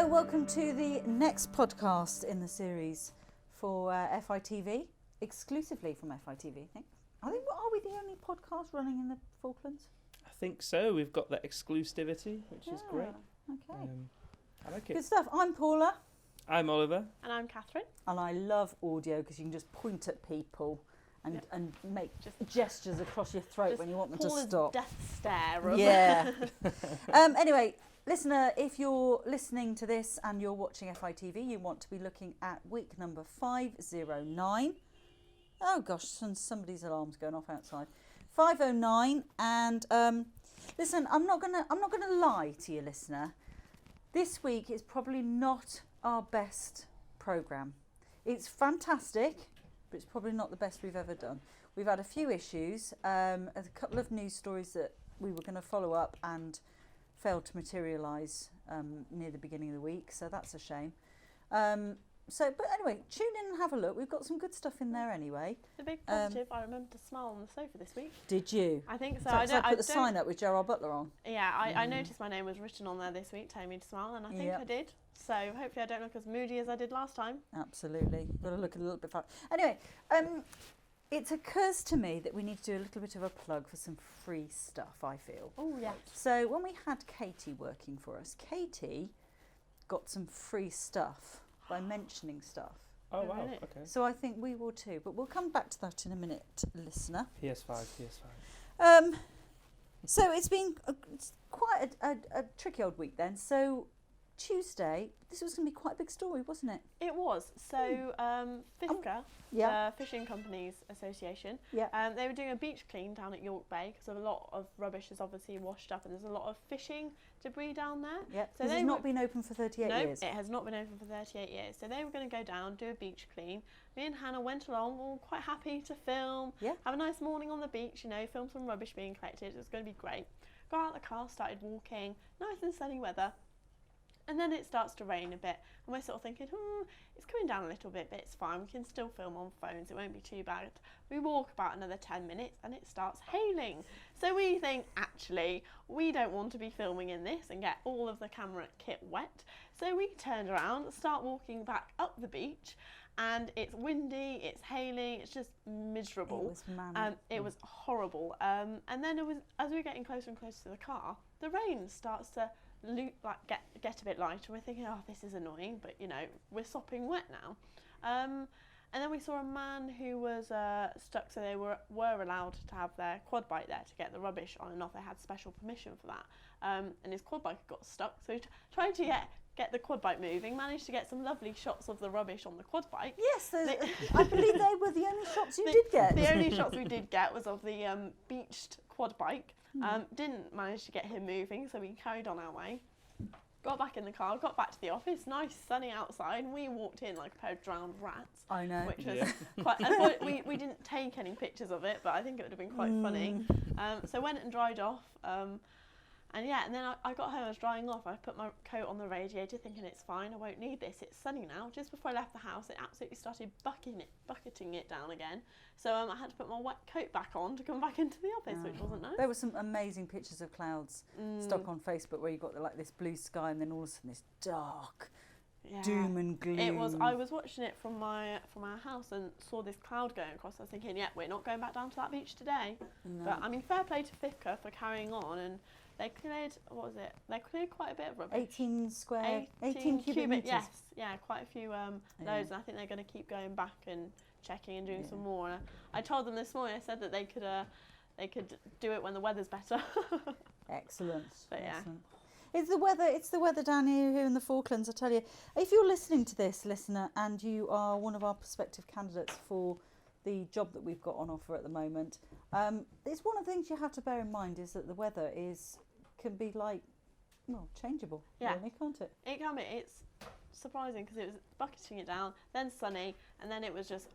welcome to the next podcast in the series for FITV, exclusively from FITV, I think. Are we the only podcast running in the Falklands? I think so. We've got that exclusivity, which is great. Okay. I like it. Good stuff. I'm Paula. I'm Oliver. And I'm Katharyn. And I love audio because you can just point at people and make just gestures across your throat when you want them Paula's to stop. Death stare. Yeah. Anyway, listener, if you're listening to this and you're watching FITV, you want to be looking at week number 509. Oh gosh, somebody's alarm's going off outside. 509, and listen, I'm not gonna lie to you, listener. This week is probably not our best programme. It's fantastic, but it's probably not the best we've ever done. We've had a few issues, a couple of news stories that we were going to follow up and failed to materialise near the beginning of the week, so that's a shame. But anyway, tune in and have a look. We've got some good stuff in there anyway. The big positive, I remember to smile on the sofa this week. Did you? I think so. I put the sign up with Gerard Butler on. Yeah, I noticed my name was written on there this week, telling me to smile, and I think I did. So hopefully I don't look as moody as I did last time. Absolutely. Got to look a little bit far. Anyway, it occurs to me that we need to do a little bit of a plug for some free stuff, I feel. Oh, yes. So when we had Katie working for us, Katie got some free stuff by mentioning stuff. Oh, wow. Really? Okay. So I think we will too, but we'll come back to that in a minute, listener. PS5. So it's been quite a tricky old week then. So Tuesday, this was going to be quite a big story, wasn't it? It was. So FIFCA, the Fishing Companies Association, they were doing a beach clean down at York Bay because a lot of rubbish is obviously washed up and there's a lot of fishing debris down there. Yeah, so this has not been open for 38 years. No, it has not been open for 38 years. So they were going to go down, do a beach clean. Me and Hannah went along, all quite happy to film, have a nice morning on the beach, film some rubbish being collected. It was going to be great. Got out of the car, started walking, nice and sunny weather. And then it starts to rain a bit, and we're sort of thinking, it's coming down a little bit, but it's fine. We can still film on phones. It won't be too bad. We walk about another 10 minutes, and it starts hailing. So we think, actually, we don't want to be filming in this and get all of the camera kit wet. So we turned around, start walking back up the beach, and it's windy, it's hailing, it's just miserable. It was manic. It was horrible. And then as we were getting closer and closer to the car, the rain starts to get a bit lighter. We're thinking, this is annoying, but we're sopping wet now. And then we saw a man who was stuck, so they were allowed to have their quad bike there to get the rubbish on and off. They had special permission for that. And his quad bike got stuck, so he tried to get the quad bike moving, managed to get some lovely shots of the rubbish on the quad bike. Yes, I believe they were the only shots you did get. The only shots we did get was of the beached quad bike. Didn't manage to get him moving, so we carried on our way. Got back in the car, got back to the office, nice sunny outside, and we walked in like a pair of drowned rats. I know. Which was quite, we didn't take any pictures of it, but I think it would have been quite funny. So went and dried off, and then I got home, I was drying off, I put my coat on the radiator thinking it's fine, I won't need this, it's sunny now. Just before I left the house, it absolutely started bucketing it down again. So I had to put my wet coat back on to come back into the office, which wasn't nice. There were some amazing pictures of clouds stuck on Facebook where you got this blue sky and then all of a sudden this dark doom and gloom. It was. I was watching it from our house and saw this cloud going across. I was thinking, we're not going back down to that beach today. No. But I mean, fair play to FIFCA for carrying on, and they cleared, They cleared quite a bit of rubbish. 18 cubic meters. Yes, quite a few loads, and I think they're going to keep going back and checking and doing some more. I told them this morning, I said that they could do it when the weather's better. Excellent. But excellent. It's the weather down here in the Falklands, I tell you. If you're listening to this, listener, and you are one of our prospective candidates for the job that we've got on offer at the moment, it's one of the things you have to bear in mind is that the weather can be changeable, really, can't it? It can be. It's surprising because it was bucketing it down, then sunny, and then it was just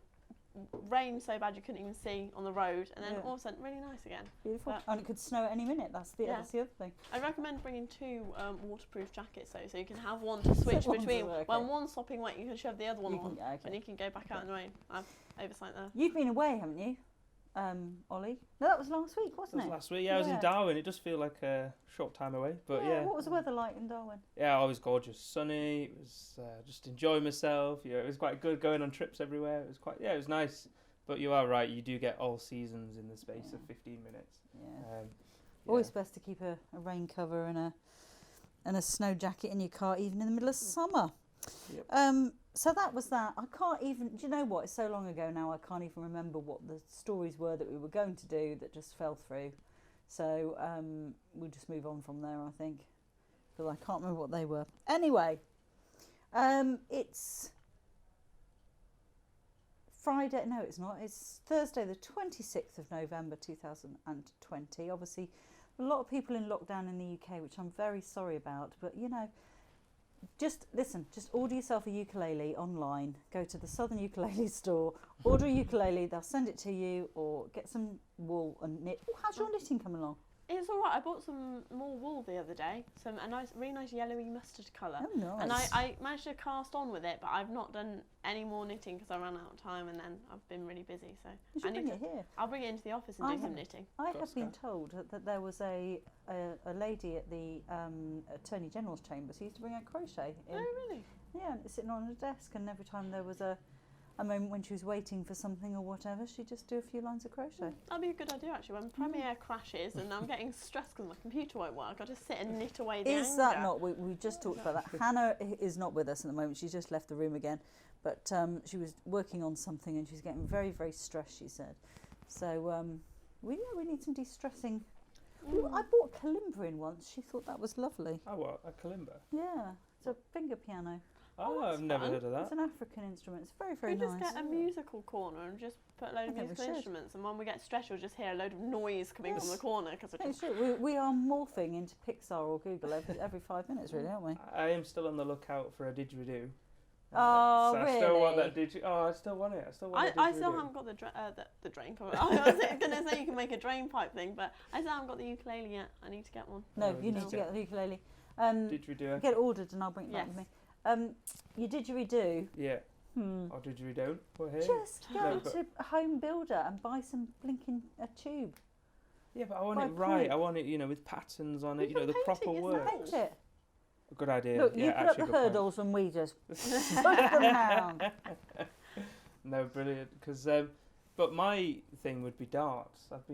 rain so bad you couldn't even see on the road, and then all of a sudden really nice again. Beautiful. And it could snow at any minute. That's the other thing. I recommend bringing 2 waterproof jackets so you can have one to switch between. When one's sopping wet, you can shove the other one on, and you can go back out in the rain. I've oversight there. You've been away, haven't you? Ollie? No, that was last week, wasn't That it? was last week. Yeah, I was in Darwin. It does feel like a short time away, but yeah. What was the weather like in Darwin? Yeah, always gorgeous, sunny. It was just enjoying myself. It was quite good going on trips everywhere. It was nice. But you are right. You do get all seasons in the space of 15 minutes. Yeah. Always best to keep a rain cover and a snow jacket in your car, even in the middle of summer. Yep. So that was that. I can't even. Do you know what? It's so long ago now. I can't even remember what the stories were that we were going to do that just fell through. So we'll just move on from there, I think. But I can't remember what they were. Anyway, it's Friday. No, it's not. It's Thursday, the 26th of November, 2020. Obviously, a lot of people in lockdown in the UK, which I'm very sorry about. But just listen, just order yourself a ukulele online, go to the Southern Ukulele store, order a ukulele, they'll send it to you, or get some wool and knit. How's your knitting coming along? It's all right. I bought some more wool the other day, really nice yellowy mustard colour. Oh, nice. And I managed to cast on with it, but I've not done any more knitting because I ran out of time, and then I've been really busy. So You should bring it here. I'll bring it into the office and do some knitting. I have been told that there was a lady at the Attorney General's chambers who used to bring her crochet in. Oh, really? Yeah, and it's sitting on her desk, and every time there was a moment when she was waiting for something or whatever, she'd just do a few lines of crochet. That'd be a good idea, actually. When Premiere crashes and I'm getting stressed because my computer won't work, I'll just sit and knit away the Is anger. that not? We just talked about that. Hannah is not with us at the moment. She's just left the room again. But she was working on something and she's getting very, very stressed, she said. So we need some de-stressing. I bought a kalimba in once. She thought that was lovely. Oh, what? A kalimba? Yeah, it's a finger piano. Oh, I've never heard of that. It's an African instrument. It's very, very We nice. just get a musical corner and just put a load of musical instruments, and when we get stressed, you'll just hear a load of noise coming from the corner. We are morphing into Pixar or Google every 5 minutes, really, aren't we? I am still on the lookout for a didgeridoo. Oh, so really? I still want that didgeridoo. Oh, I still want it. I still haven't got the drain. I was going to say you can make a drain pipe thing, but I still haven't got the ukulele yet. I need to get one. No, you need to get the ukulele. Didgeridoo. Get it ordered and I'll bring it back with me. You didgeridoo. Yeah. Or didgeridoo. Just go to a home builder and buy some blinking tube. Yeah, but I want it right. I want it, with patterns on it. The proper work. Paint it. A good idea. Look, you put up the hurdles and we just push them down. No, brilliant. Because, but my thing would be darts. I've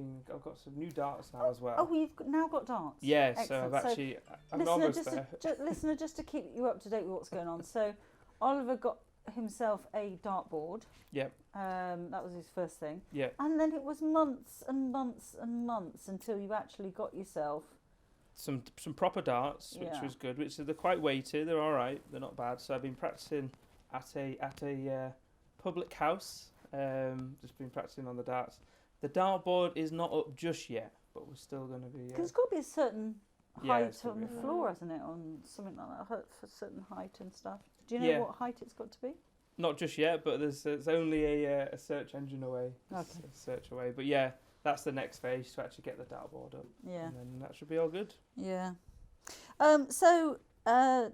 got some new darts now as well. Oh, you've now got darts. Yeah, excellent. so I'm almost there. Listener, just to keep you up to date with what's going on. So, Oliver got himself a dartboard. Yep. That was his first thing. Yep. And then it was months and months and months until you actually got yourself some proper darts, which was good. Which they're quite weighty. They're all right. They're not bad. So I've been practicing at a public house. Just been practicing on the darts. The dartboard is not up just yet, but we're still going to be. Because it's got to be a certain height on the floor, hasn't it? On something like that, for a certain height and stuff. Do you know what height it's got to be? Not just yet, but there's only a search engine away. Okay. A search away, but yeah, that's the next phase to actually get the dartboard up. Yeah. And then that should be all good. Yeah. So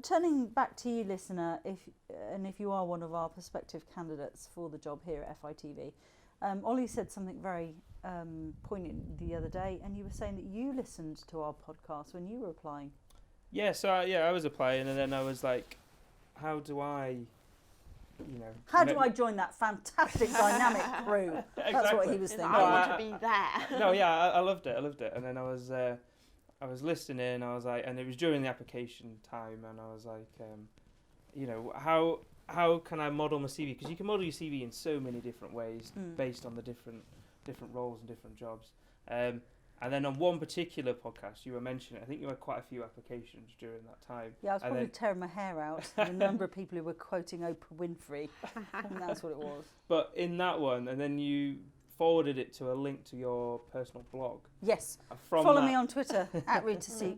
turning back to you, listener, if you are one of our prospective candidates for the job here at FITV, Ollie said something very poignant the other day, and you were saying that you listened to our podcast when you were applying. Yeah, so I was applying, and then I was like, how do I join that fantastic dynamic crew? Exactly. That's what he was thinking. I want to be there. No, yeah, I loved it, and then I was listening. I was like, and it was during the application time, and I was like, how can I model my CV? Because you can model your CV in so many different ways based on the different roles and different jobs. And then on one particular podcast, you were mentioning, I think you had quite a few applications during that time. Yeah, I was probably tearing my hair out. The number of people who were quoting Oprah Winfrey, and that's what it was. But in that one, and then you forwarded it to a link to your personal blog. Yes. Follow me on Twitter at Rita_Seagull.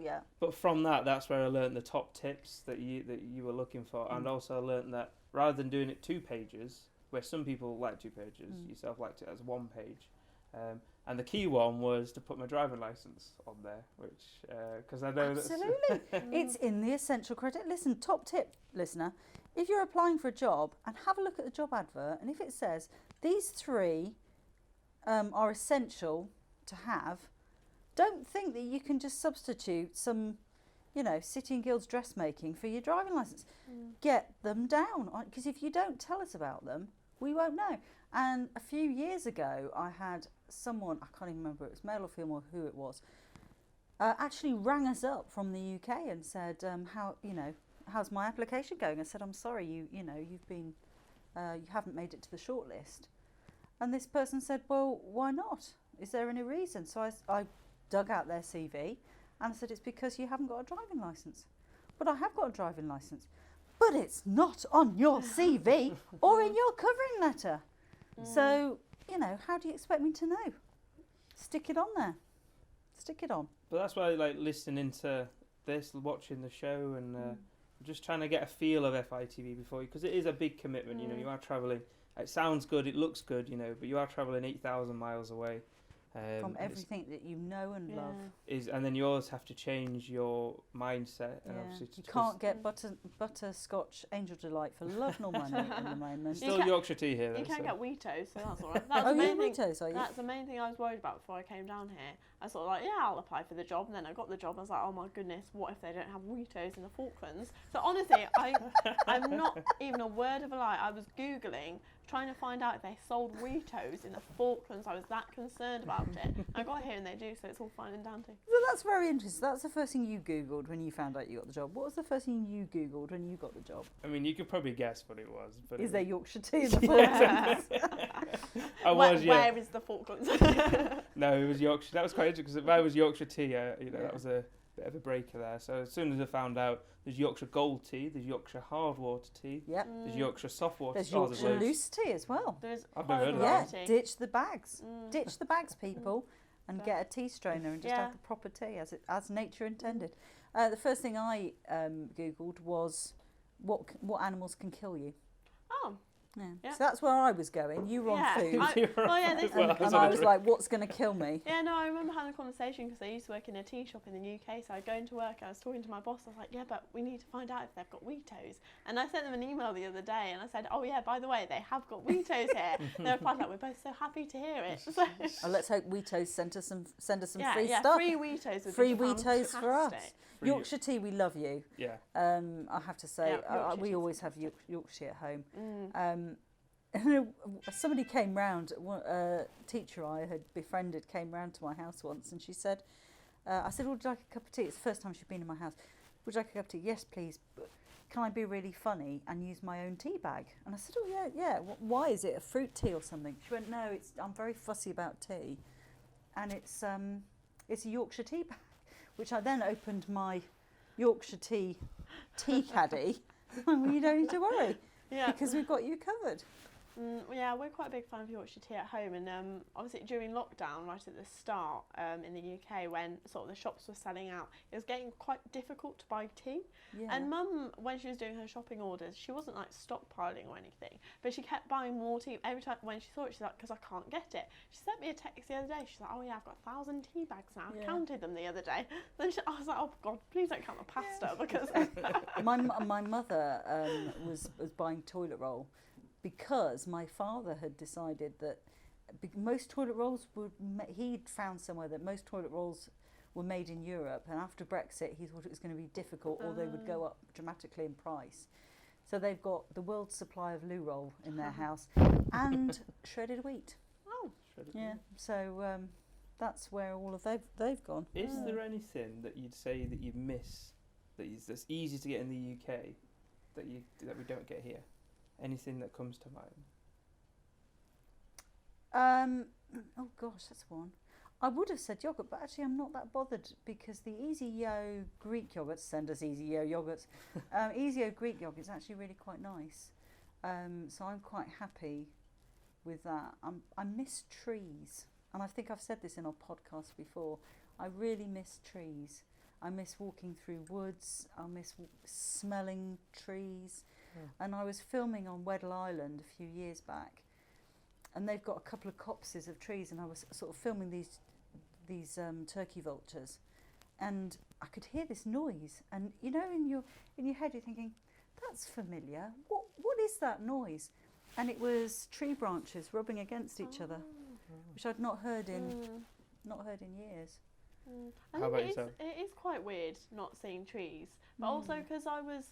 Yeah. But from that's where I learned the top tips that you were looking for, and also I learned that rather than doing it 2 pages, where some people like 2 pages, yourself liked it as 1 page. And the key one was to put my driving licence on there, which because I know absolutely it's in the essential credit. Listen, top tip, listener, if you're applying for a job, and have a look at the job advert, and if it says these 3 are essential to have, don't think that you can just substitute some, City and Guilds dressmaking for your driving licence. Get them down, because if you don't tell us about them, we won't know. And a few years ago, I had someone, I can't even remember if it was male or female, who it was, actually rang us up from the UK and said, how's my application going? I said, I'm sorry, you haven't made it to the shortlist. And this person said, well, why not? Is there any reason? So I dug out their CV and I said, it's because you haven't got a driving licence. But I have got a driving licence. But it's not on your CV or in your covering letter. So, how do you expect me to know? Stick it on there. Stick it on. But that's why I like listening to this, watching the show, and just trying to get a feel of FITV before you, because it is a big commitment. You are travelling. It sounds good, it looks good, but you are travelling 8,000 miles away. From everything that you know and love. And then you always have to change your mindset. And obviously you can't get butterscotch Angel Delight for love nor money at the moment. Still Yorkshire tea here. You can get weetos, so that's all right. Weetos, are you? That's the main thing I was worried about before I came down here. I sort of like, I'll apply for the job, and then I got the job. I was like, oh my goodness, what if they don't have weetos in the Falklands? So honestly, I'm not even a word of a lie. I was Googling, trying to find out if they sold weetos in the Falklands. I was that concerned about it. I got here and they do, so it's all fine and dandy. Well, that's very interesting. That's the first thing you Googled when you found out you got the job. What was the first thing you Googled when you got the job? I mean, you could probably guess what it was. But is there Yorkshire tea in the Falklands? Where is the Falklands? No, it was Yorkshire. That was quite interesting, because if I was Yorkshire tea, that was a bit of a breaker there. So as soon as I found out, there's Yorkshire Gold tea, there's Yorkshire Hard Water tea, there's Yorkshire Soft Water. There's Yorkshire Loose tea as well. I've never heard of that. Yeah, ditch the bags. Ditch the bags, people, and get a tea strainer and just have the proper tea as nature intended. The first thing I Googled was what animals can kill you. Oh. Yeah. So that's where I was going. You were on food. And I was like, what's going to kill me? Yeah, no, I remember having a conversation because I used to work in a tea shop in the UK. So I'd go into work, I was talking to my boss. I was like, yeah, but we need to find out if they've got weetos. And I sent them an email the other day and I said, oh, yeah, by the way, they have got weetos here. They replied, like, we're both so happy to hear it. So let's hope Weetos send us some free stuff. Free Weetos. Free Weetos for us. Yorkshire tea, we love you. Yeah. I have to say, we always have Yorkshire at home. Somebody came round, a teacher I had befriended came round to my house once, and she said, I said, would you like a cup of tea? It's the first time she'd been in my house. Would you like a cup of tea? Yes, please. But can I be really funny and use my own tea bag? And I said, oh, yeah. Why is it? A fruit tea or something? She went, no, I'm very fussy about tea. And it's a Yorkshire tea bag, which I then opened my Yorkshire tea caddy. Well, you don't need to worry, because we've got you covered. Yeah, we're quite a big fan of Yorkshire tea at home, and obviously during lockdown, right at the start in the UK, when sort of the shops were selling out, it was getting quite difficult to buy tea. And Mum, when she was doing her shopping orders, she wasn't like stockpiling or anything, but she kept buying more tea every time. When she saw it, she's like, because I can't get it. She sent me a text the other day. She's like, oh yeah, I've got 1,000 tea bags now. I counted them the other day. Then I was like, oh God, please don't count the pasta because my mother was buying toilet roll, because my father had decided that most toilet rolls he'd found somewhere that most toilet rolls were made in Europe, and after Brexit he thought it was going to be difficult or they would go up dramatically in price. So they've got the world's supply of loo roll in their house and shredded wheat. Oh, shredded wheat. So that's where all of they've gone. Is there anything that you'd say that you miss that's easy to get in the UK that we don't get here? Anything that comes to mind? Oh gosh, that's one. I would have said yogurt, but actually I'm not that bothered, because the Easy Yo Greek yogurts, send us Easy Yo yogurts. Easy Yo Greek yogurt is actually really quite nice. So I'm quite happy with that. I miss trees, and I think I've said this in our podcast before. I really miss trees. I miss walking through woods. I miss smelling trees. And I was filming on Weddell Island a few years back, and they've got a couple of copses of trees, and I was sort of filming these turkey vultures, and I could hear this noise, and in your head you're thinking, that's familiar. What is that noise? And it was tree branches rubbing against each other, which I'd not heard in years. I think it is quite weird not seeing trees, but also because I was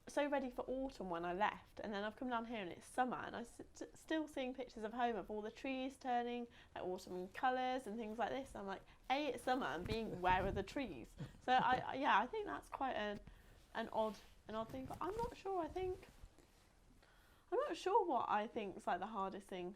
so ready for autumn when I left, and then I've come down here and it's summer, and I'm still seeing pictures of home of all the trees turning like autumn colours and things like this. I'm like, A, it's summer, and B, where are the trees? So I think that's quite an odd thing. But I'm not sure. I'm not sure what I think is like the hardest thing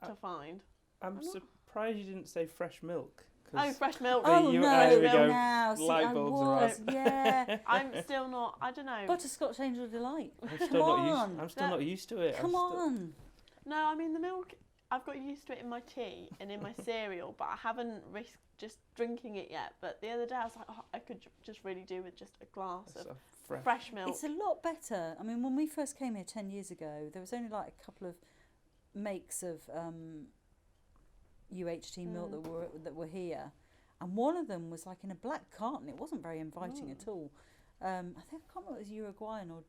to find. I'm surprised you didn't say fresh milk. Oh, fresh milk. Oh, no, now. See, light I bulbs was, yeah. I'm still not, I don't know. Butterscotch Angel Delight. I'm still not used to it. Come on. No, I mean, the milk, I've got used to it in my tea and in my cereal, but I haven't risked just drinking it yet. But the other day I was like, I could just really do with just a glass of fresh milk. It's a lot better. I mean, when we first came here 10 years ago, there was only like a couple of makes of UHT milk that were here, and one of them was like in a black carton. It wasn't very inviting at all. I think I can't remember if it was Uruguayan or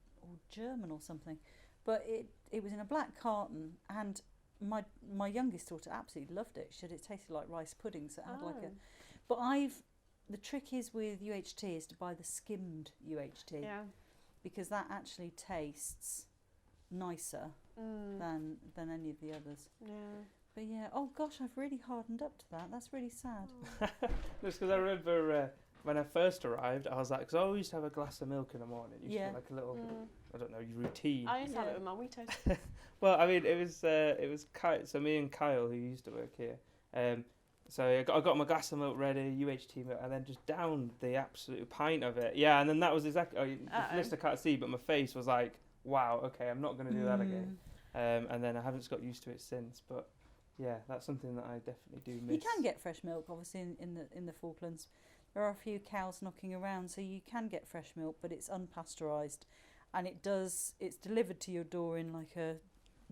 German or something, but it was in a black carton, and my youngest daughter absolutely loved it. She said it tasted like rice pudding, so it had like a. But the trick is with UHT is to buy the skimmed UHT, because that actually tastes nicer than any of the others. Yeah. But yeah, oh gosh, I've really hardened up to that. That's really sad. Just because I remember when I first arrived, I was like, because I always used to have a glass of milk in the morning. It used to be like a little, I don't know, routine. I used to have it with my weetos. Well, I mean, it was Kyle, so me and Kyle, who used to work here. So I got my glass of milk ready, UHT milk, and then just downed the absolute pint of it. Yeah, and then that was exactly, the listener can't see, but my face was like, wow, okay, I'm not going to do that again. And then I haven't got used to it since, but yeah, that's something that I definitely do miss. You can get fresh milk, obviously, in the Falklands. There are a few cows knocking around, so you can get fresh milk, but it's unpasteurised, and it's delivered to your door in like a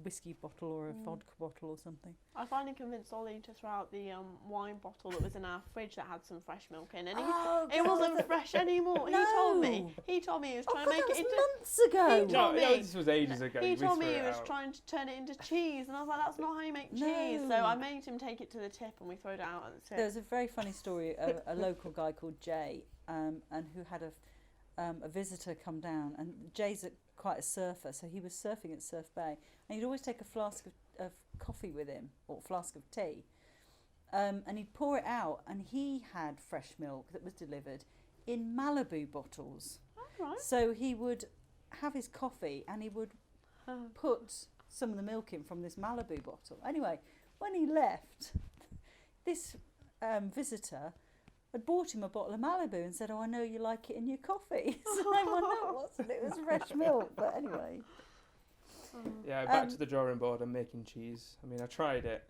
whiskey bottle or a vodka bottle or something. I finally convinced Ollie to throw out the wine bottle that was in our fridge that had some fresh milk in, and it wasn't fresh anymore. No. He told me he was trying to make it into months ago. This was ages ago. He told me he was trying to turn it into cheese, and I was like, that's not how you make cheese. So I made him take it to the tip, and we threw it out at the tip. There's a very funny story of a local guy called Jay, and who had a visitor come down, and Jay's quite a surfer, so he was surfing at Surf Bay, and he'd always take a flask of coffee with him, or a flask of tea, and he'd pour it out, and he had fresh milk that was delivered in Malibu bottles. Oh, right. So he would have his coffee, and he would put some of the milk in from this Malibu bottle. Anyway, when he left, this visitor had bought him a bottle of Malibu and said, "Oh, I know you like it in your coffee." So no, it wasn't. It was fresh milk. But anyway. Yeah, back to the drawing board and making cheese. I mean, I tried it.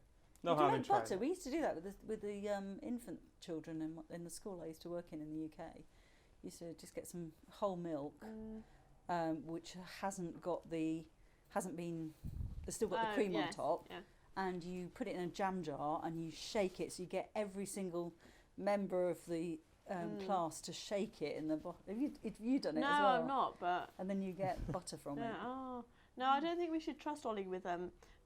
No harm in trying. Butter. We used to do that with the infant children in the school I used to work in the UK. Used to just get some whole milk, which there's still got the cream on top, and you put it in a jam jar and you shake it, so you get every single member of the class to shake it in the bottle. Have you done it as well? No, I'm not, but... And then you get butter from it. Oh. No, I don't think we should trust Ollie with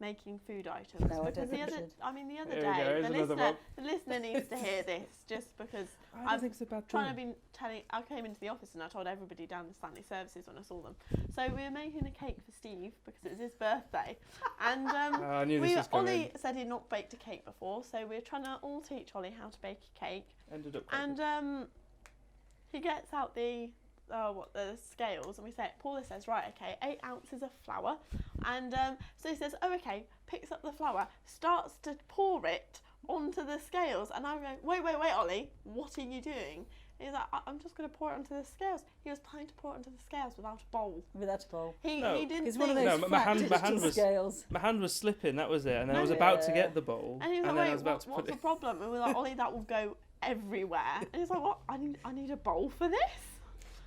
making food items. No, I don't think we should. I mean, the other day, the listener needs to hear this, just because I came into the office and I told everybody down the Stanley services when I saw them. So we were making a cake for Steve because it was his birthday, and I knew this was coming. Ollie said he'd not baked a cake before, so we were trying to all teach Ollie how to bake a cake. Ended up. And he gets out the scales, and Paula says, right, okay, 8 ounces of flour, and so he says, oh, okay, picks up the flour, starts to pour it onto the scales, and I'm going, wait, Ollie, what are you doing? And he's like, I'm just going to pour it onto the scales. He was planning to pour it onto the scales without a bowl. He didn't think... one of those my hand was slipping, that was it, and then I was about to get the bowl, and he was like, wait, what's the problem? And we're like, Ollie, that will go everywhere. And he's like, what? I need a bowl for this?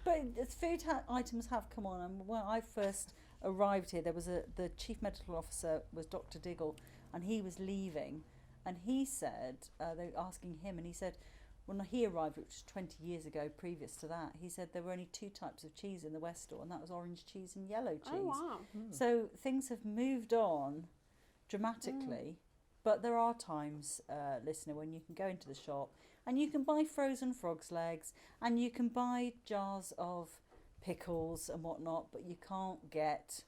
But food items have come on, and when I first arrived here, there was the chief medical officer was Dr. Diggle, and he was leaving, and he said they were asking him, and he said, when he arrived, which was 20 years ago, previous to that, he said there were only 2 types of cheese in the West store, and that was orange cheese and yellow cheese. Oh, wow. So things have moved on dramatically, but there are times, listener, when you can go into the shop and you can buy frozen frog's legs and you can buy jars of pickles and whatnot, but you can't get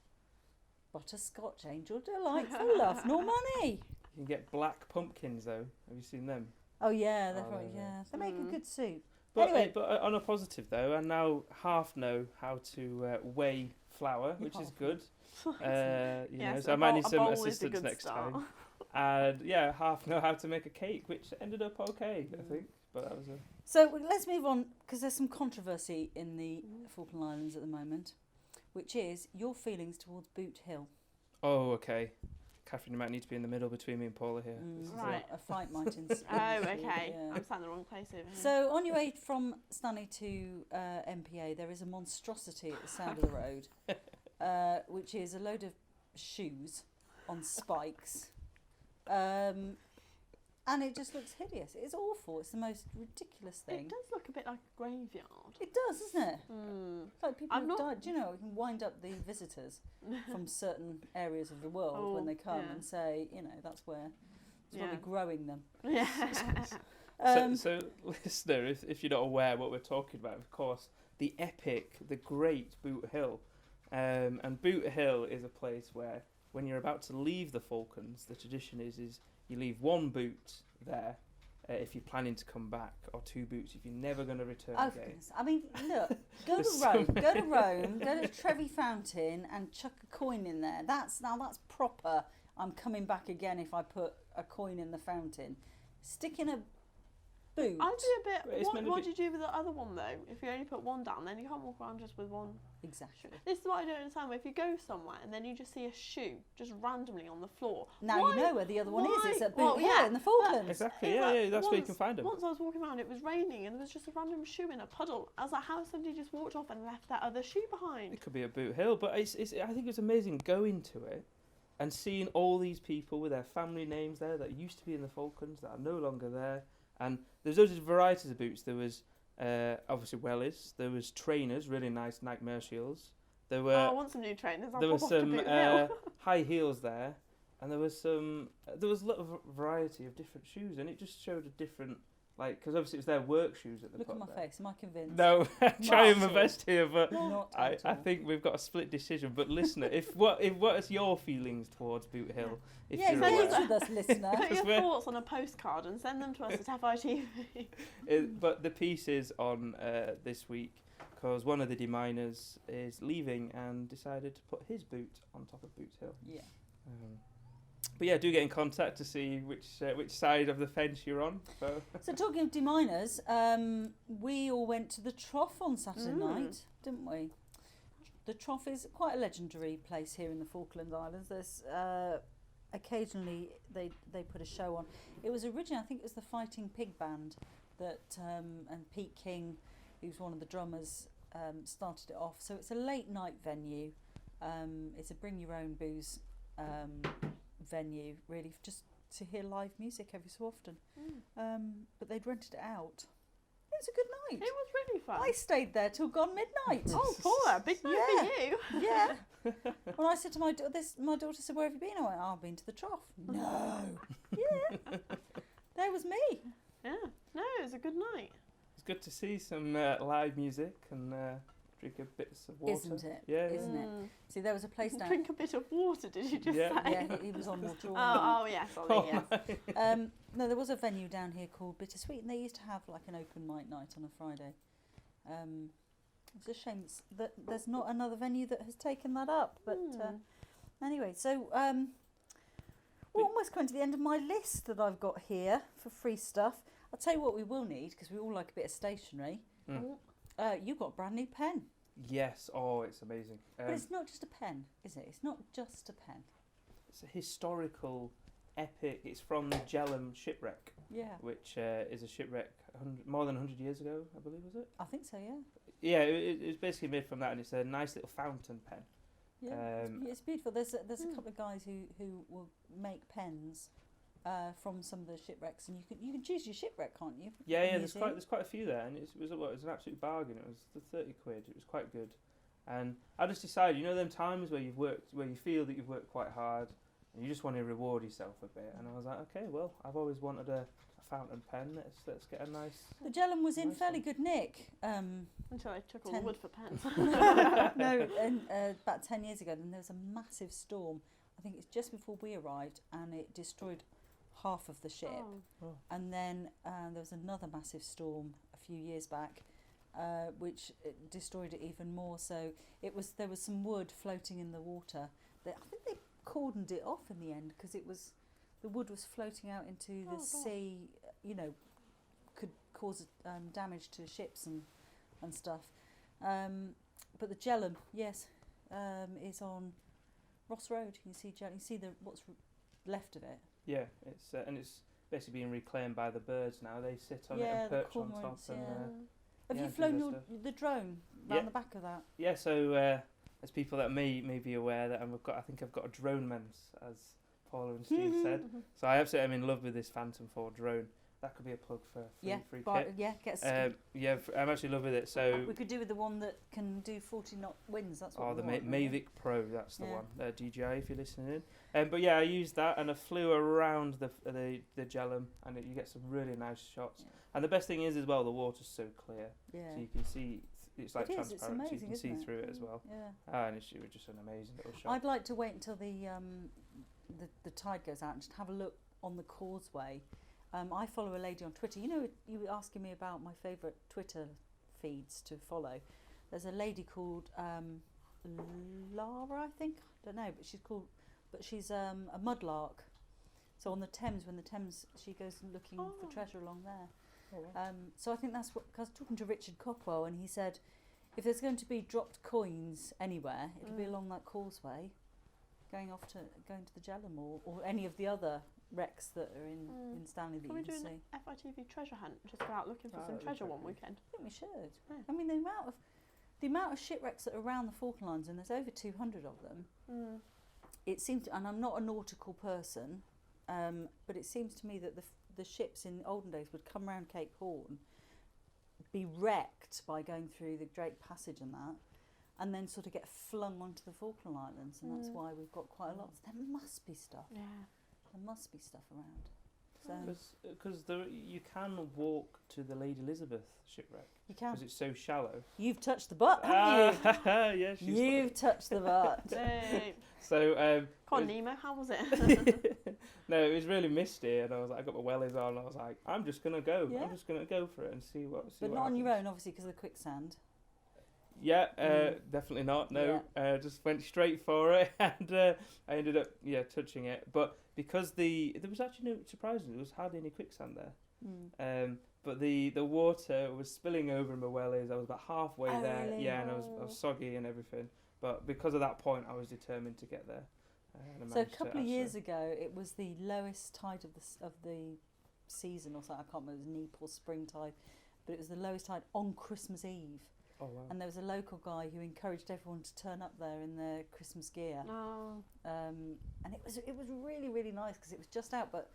butterscotch Angel Delight for love nor money. You can get black pumpkins though. Have you seen them? Oh yeah, they're right. Yeah, they make a good soup. But anyway, but on a positive though, I now half know how to weigh flour, which is good. You know, so I might need some assistance next time. And yeah, half know how to make a cake, which ended up okay, I think. But that was a... So let's move on, because there's some controversy in the Falkland Islands at the moment, which is your feelings towards Boot Hill. Oh, okay. Katharyn, you might need to be in the middle between me and Paula here. Right. A fight might ensue. Oh, okay. Yeah. I'm sat in the wrong place over here. So on your way from Stanley to MPA, there is a monstrosity at the side of the road, which is a load of shoes on spikes. And it just looks hideous. It's awful. It's the most ridiculous thing. It does look a bit like a graveyard. It does, doesn't it? It's like people have died. Do you know, we can wind up the visitors from certain areas of the world when they come and say, you know, that's where it's probably growing them. Yeah. So listener, if you're not aware what we're talking about, of course, the epic, the great Boot Hill. And Boot Hill is a place where when you're about to leave the Falklands, the tradition is you leave 1 boot there if you're planning to come back, or 2 boots if you're never going to return again. I mean, look, go to Rome, go to Trevi Fountain and chuck a coin in there. That's proper. I'm coming back again if I put a coin in the fountain. Stick in a boot. I'd be a bit... What do you do with the other one, though? If you only put 1 down, then you can't walk around just with 1... Exactly. This is what I don't understand. If you go somewhere and then you just see a shoe just randomly on the floor... Now you know where the other one is. It's at Boot Hill in the Falklands. Exactly, yeah, that's where you can find them. Once I was walking around, it was raining and there was just a random shoe in a puddle. I was like, how somebody just walked off and left that other shoe behind? It could be a Boot Hill, but I think it's amazing going to it and seeing all these people with their family names there that used to be in the Falklands that are no longer there. And there's loads of varieties of boots. There was obviously wellies. There was trainers, really nice Nike Mercials. There were. I want some new trainers. There were some high heels there, and there was a lot of variety of different shoes, and it just showed a different, like, because obviously it was their work shoes at the top. Look at my face. Am I convinced? No, trying my best here, but I think we've got a split decision. But listener, what is your feelings towards Boot Hill? If you're engage with us, listener. Put your thoughts on a postcard and send them to us at FITV. But the piece is on this week because one of the deminers is leaving and decided to put his boot on top of Boot Hill. Yeah. But yeah, do get in contact to see which side of the fence you're on. So talking of deminers, we all went to the Trough on Saturday night, didn't we? The Trough is quite a legendary place here in the Falkland Islands. There's occasionally they put a show on. It was originally, I think it was the Fighting Pig Band that and Pete King, who's one of the drummers, started it off. So it's a late night venue. It's a bring your own booze venue, really, just to hear live music every so often. But they'd rented it out. It was a good night. It was really fun. I stayed there till gone midnight. Oh, Paula, big night for you. Yeah. When I said to my daughter said, "Where have you been?" I went, "I've been to the Trough." No. Yeah. There was me. Yeah. No, it was a good night. It's good to see some live music and drink a bit of water. Isn't it? Yeah. Isn't it? See, there was a place down... Drink a bit of water, did you just say? Yeah, he was on water. Oh, yes, Olly, yes. No, there was a venue down here called Bittersweet, and they used to have like an open mic night on a Friday. It's a shame that there's not another venue that has taken that up. But anyway, so we're almost coming to the end of my list that I've got here for free stuff. I'll tell you what we will need, because we all like a bit of stationery. You got a brand new pen. Yes. Oh, it's amazing. But it's not just a pen, is it? It's not just a pen. It's a historical, epic. It's from the Jellum shipwreck. Yeah. Which is a shipwreck more than 100 years ago, I believe, was it? I think so, yeah. Yeah, it's basically made from that, and it's a nice little fountain pen. Yeah, it's beautiful. There's a couple of guys who will make pens from some of the shipwrecks, and you can choose your shipwreck, can't you? Yeah. There's quite a few there, and it was an absolute bargain. It was the 30 quid. It was quite good, and I just decided, you know, them times where you feel that you've worked quite hard, and you just want to reward yourself a bit. And I was like, okay, well, I've always wanted a fountain pen. Let's get a nice. The Jellum was in nice fairly one. good nick. Until I took all the wood for pens. No, and about 10 years ago, then there was a massive storm. I think it's just before we arrived, and it destroyed half of the ship. Oh. And then there was another massive storm a few years back, which destroyed it even more. So there was some wood floating in the water. I think they cordoned it off in the end because the wood was floating out into the sea. You know, could cause damage to ships and stuff. But the Jellum, yes, is on Ross Road. You see what's left of it. Yeah, it's basically being reclaimed by the birds now. They sit on it and perch on top. Have you flown the drone round the back of that? Yeah, so as people that may be aware that I think I've got a drone mens, as Paula and Steve said. So I absolutely am in love with this Phantom 4 drone. That could be a plug for free kit. Get I'm actually in love with it. So we could do with the one that can do 40 knot winds. That's what the we want, Mavic Pro. That's the one. DJI, if you're listening in. But yeah, I used that and I flew around the Jellum, and you get some really nice shots. Yeah. And the best thing is as well, the water's so clear, so you can see. It's like transparent, it's amazing, so you can see through it as well. Yeah. And it was just an amazing little shot. I'd like to wait until the tide goes out and just have a look on the causeway. I follow a lady on Twitter. You know, you were asking me about my favourite Twitter feeds to follow. There's a lady called Lara, I think. I don't know, but she's a mudlark. So on the Thames, she goes looking for treasure along there. Oh, wow. So I think that's what. Cause I was talking to Richard Copwell, and he said, if there's going to be dropped coins anywhere, it'll be along that causeway, going to the Jellum or any of the other wrecks that are in Stanley that you can see. Can we do an FITV treasure hunt? Just go out looking for some treasure one weekend. I think we should. Yeah. I mean, the amount of shipwrecks that are around the Falkland Islands, and there's over 200 of them. It seems, and I'm not a nautical person, but it seems to me that the ships in olden days would come around Cape Horn, be wrecked by going through the Drake Passage and that, and then sort of get flung onto the Falkland Islands, and that's why we've got quite a lot. There must be stuff. Yeah. There must be stuff around. Because you can walk to the Lady Elizabeth shipwreck. You can. Because it's so shallow. You've touched the butt, haven't you? Yeah, You've touched the butt. So, Come on, Nemo, how was it? No, it was really misty, and I got my wellies on, and I was like, I'm just going to go. Yeah. I'm just going to go for it and see what happens. But not on your own, obviously, because of the quicksand. Yeah, definitely not. No, just went straight for it, and I ended up touching it. But because there was actually surprisingly, there was hardly any quicksand there. But the water was spilling over in my wellies. I was about halfway there. Really? Yeah, and I was soggy and everything. But because of that point, I was determined to get there. So a couple of years ago, it was the lowest tide of the season, or something. I can't remember, it was neap or spring tide, but it was the lowest tide on Christmas Eve. Oh, wow. And there was a local guy who encouraged everyone to turn up there in their Christmas gear. And it was really, really nice because it was just out. But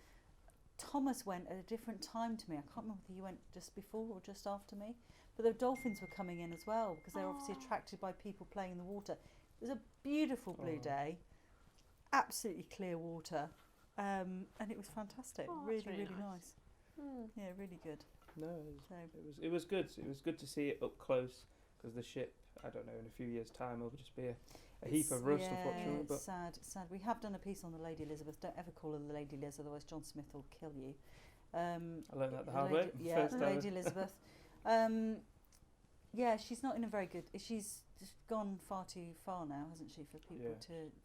Thomas went at a different time to me. I can't remember whether he went just before or just after me. But the dolphins were coming in as well because they're obviously attracted by people playing in the water. It was a beautiful blue day, absolutely clear water, and it was fantastic. Really nice. Yeah, really good. No, it was good. It was good to see it up close. Because the ship, I don't know, in a few years' time, it'll just be a heap of rust, unfortunately. It's sad. It's sad. We have done a piece on the Lady Elizabeth. Don't ever call her the Lady Liz, otherwise John Smith will kill you. I learned that the hard way. Yeah, Lady Elizabeth. She's not in a very good. She's just gone far too far now, hasn't she, for people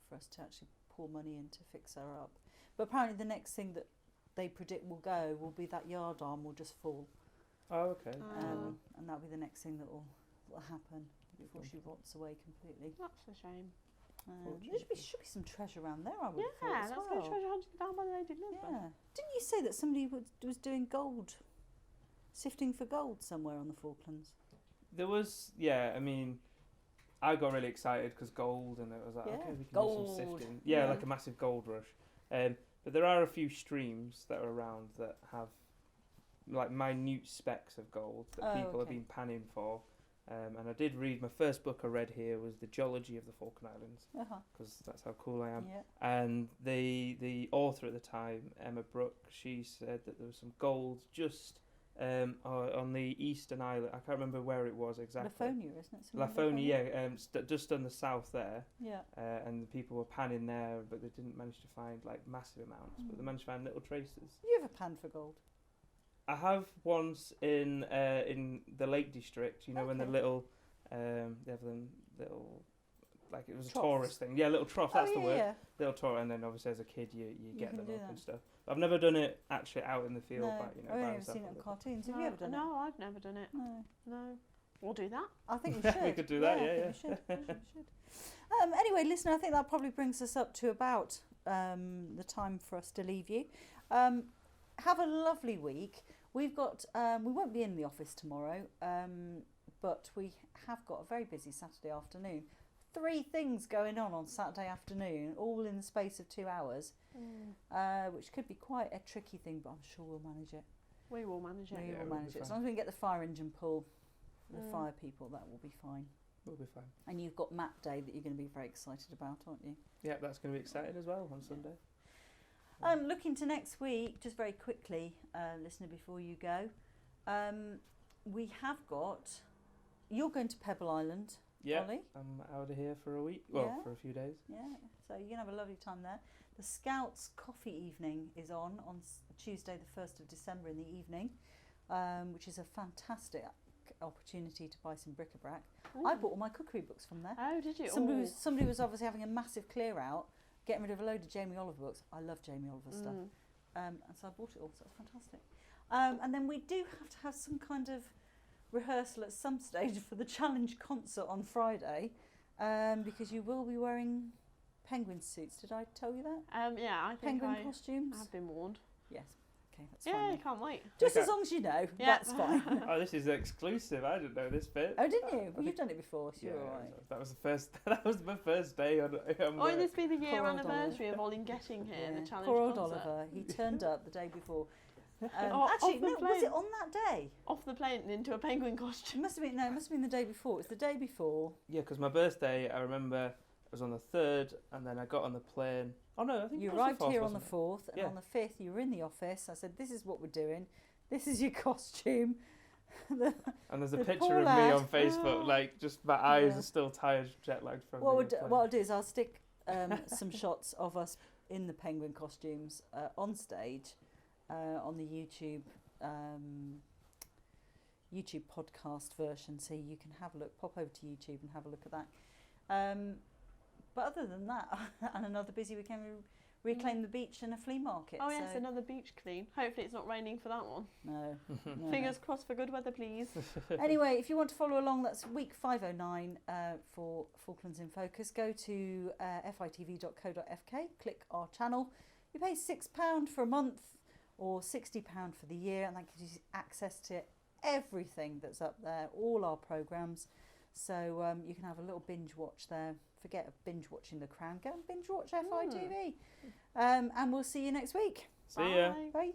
for us to actually pour money in to fix her up. But apparently, the next thing that they predict will be that yard arm will just fall. Oh, okay. And that'll be the next thing that will happen before she rots away completely. That's a shame. There should be some treasure around there, I would have thought. Yeah, let's go treasure hunting down by the Lady Elizabeth. Yeah. Didn't you say that somebody was doing gold, sifting for gold somewhere on the Falklands? There was, I mean, I got really excited because gold, and it was like, okay, we can do some sifting. Yeah, like a massive gold rush. But there are a few streams that are around that have like minute specks of gold that people have been panning for. And I did read, my first book I read here was The Geology of the Falkland Islands, because that's how cool I am. Yeah. And the author at the time, Emma Brooke, she said that there was some gold just on the eastern island. I can't remember where it was exactly. Lafonia, isn't it? Lafonia, yeah, just on the south there. Yeah. And the people were panning there, but they didn't manage to find like massive amounts, but they managed to find little traces. You ever panned for gold? I have once in the Lake District, you know, when the little, they have them little, like it was a tourist thing. Yeah, little trough, that's the word. Yeah. Little trough, and then obviously as a kid you get them up and stuff. But I've never done it actually out in the field. No, But, you know, I've only seen it on cartoons. Have you ever done it? No, I've never done it. No. We'll do that. I think we should. We could do that, yeah. We should. Anyway, listener, I think that probably brings us up to about the time for us to leave you. Have a lovely week. We've got, we won't be in the office tomorrow, but we have got a very busy Saturday afternoon. 3 things going on Saturday afternoon, all in the space of 2 hours, which could be quite a tricky thing, but I'm sure we'll manage it. We will manage it. We will manage it. As long as we can get the fire engine pull, the fire people, that will be fine. We'll be fine. And you've got map day that you're going to be very excited about, aren't you? Yeah, that's going to be exciting as well on Sunday. Looking to next week, just very quickly, listener, before you go, we have got, you're going to Pebble Island, Olly? I'm out of here for a week, for a few days. Yeah, so you're going to have a lovely time there. The Scouts coffee evening is on Tuesday the 1st of December in the evening, which is a fantastic opportunity to buy some bric-a-brac. I bought all my cookery books from there. Oh, did you? Somebody was obviously having a massive clear out, getting rid of a load of Jamie Oliver books. I love Jamie Oliver stuff. And so I bought it all, so it's fantastic. And then we do have to have some kind of rehearsal at some stage for the Challenge concert on Friday, because you will be wearing penguin suits. Did I tell you that? Yeah, I think penguin costumes. I've been warned. Yes. Okay, that's fine. Yeah, then. can't wait. Just as long as you know, that's fine. Oh, this is exclusive. I didn't know this bit. Oh, didn't you? Well, you've done it before, so you're all right. That was the first. That was my first day on Will this be the year Poor old anniversary of Olly getting here? The Challenge Poor old concert? Oliver. He turned up the day before. Actually, no, was it on that day? Off the plane and into a penguin costume. It must have been the day before. It's the day before. Yeah, because my birthday, I remember it was on the 3rd, and then I got on the plane. Oh no, I think you it was arrived the 4th, here on the wasn't it? 4th, and on the 5th you were in the office. I said, "This is what we're doing. This is your costume." And there's a picture of me on Facebook, like just my eyes are still tired, jet lagged from. What I'll do is I'll stick some shots of us in the penguin costumes on stage on the YouTube podcast version, so you can have a look. Pop over to YouTube and have a look at that. But other than that, and another busy weekend, we reclaim the beach and a flea market. Oh yes, another beach clean. Hopefully it's not raining for that one. No. Fingers crossed for good weather, please. Anyway, if you want to follow along, that's week 509 for Falklands in Focus. Go to fitv.co.fk, click our channel. You pay £6 for a month or £60 for the year, and that gives you access to everything that's up there, all our programmes. So you can have a little binge watch there. Forget binge watching The Crown. Go and binge watch FITV. And we'll see you next week. See ya. Bye.